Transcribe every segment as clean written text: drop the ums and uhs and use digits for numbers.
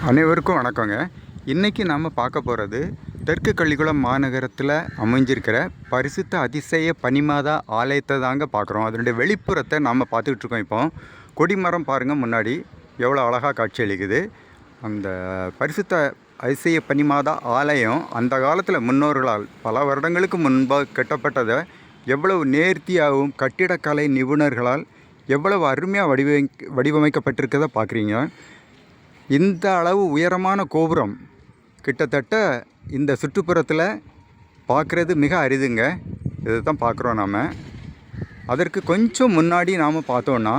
அனைவருக்கும் வணக்கங்க. இன்றைக்கி நாம் பார்க்க போகிறது தெற்கு கள்ளிக்குளம் மாநகரத்தில் அமைஞ்சிருக்கிற பரிசுத்த அதிசய பனிமாதா ஆலயத்தை தாங்க பார்க்குறோம். அதனுடைய வெளிப்புறத்தை நாம் பார்த்துக்கிட்ருக்கோம். இப்போ கொடிமரம் பாருங்கள், முன்னாடி எவ்வளோ அழகாக காட்சியளிக்குது. அந்த பரிசுத்த அதிசய பனிமாதா ஆலயம் அந்த காலத்தில் முன்னோர்களால் பல வருடங்களுக்கு முன்பாக கட்டப்பட்டதை எவ்வளவு நேர்த்தியாகவும் கட்டிடக்கலை நிபுணர்களால் எவ்வளவு அருமையாக வடிவமைக்கப்பட்டிருக்கதை பார்க்குறீங்க. இந்த அளவு உயரமான கோபுரம் கிட்டத்தட்ட இந்த சுற்றுப்புறத்தில் பார்க்குறது மிக அரிதுங்க. இதை தான் பார்க்குறோம் நாம். அதற்கு கொஞ்சம் முன்னாடி நாம் பார்த்தோன்னா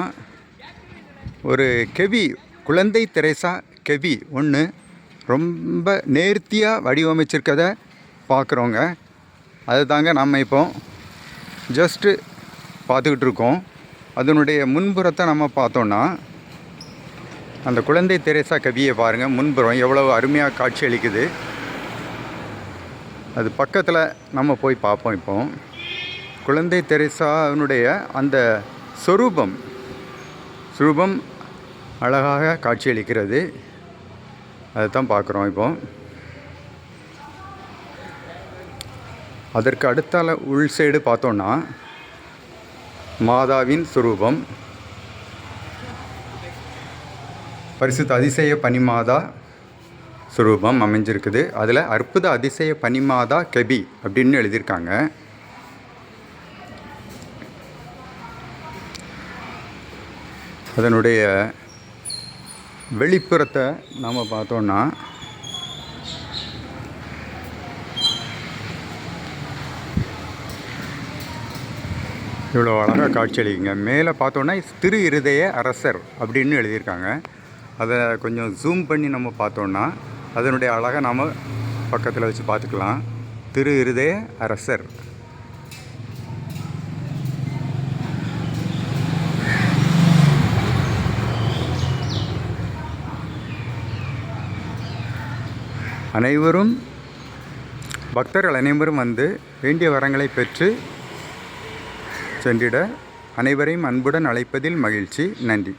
ஒரு கெவி, குழந்தை தெரேசா கெவி ஒன்று ரொம்ப நேர்த்தியாக வடிவமைச்சிருக்கதை பார்க்குறோங்க. அது தாங்க நம்ம இப்போ ஜஸ்ட்டு பார்த்துக்கிட்டு இருக்கோம். அதனுடைய முன்புறத்தை நம்ம பார்த்தோன்னா அந்த குழந்தை தெரேசா கவியை பாருங்கள், முன்புறம் எவ்வளவு அருமையாக காட்சி அளிக்குது. அது பக்கத்தில் நம்ம போய் பார்ப்போம். இப்போ குழந்தை தெரேசாவினுடைய அந்த சொரூபம் அழகாக காட்சி அளிக்கிறது. அதுதான் பார்க்குறோம். இப்போ அதற்கு அடுத்தால உள் சைடு பார்த்தோன்னா மாதாவின் சொரூபம், பரிசுத்த அதிசய பனிமாதா சுரூபம் அமைஞ்சிருக்குது. அதில் அற்புத அதிசய பனிமாதா கெபி அப்படின்னு எழுதியிருக்காங்க. அதனுடைய வெளிப்புறத்தை நாம் பார்த்தோன்னா இவ்வளோ அழகாக காட்சியளிக்குங்க. மேலே பார்த்தோன்னா திரு இருதய அரசர் அப்படின்னு எழுதியிருக்காங்க. அதை கொஞ்சம் ஜூம் பண்ணி நம்ம பார்த்தோன்னா அதனுடைய அழகை நாம் பக்கத்தில் வச்சு பார்த்துக்கலாம். திரு இருதய அரசர். அனைவரும் பக்தர்கள் அனைவரும் வந்து வேண்டிய வரங்களை பெற்று சென்றிட அனைவரையும் அன்புடன் அழைப்பதில் மகிழ்ச்சி. நன்றி.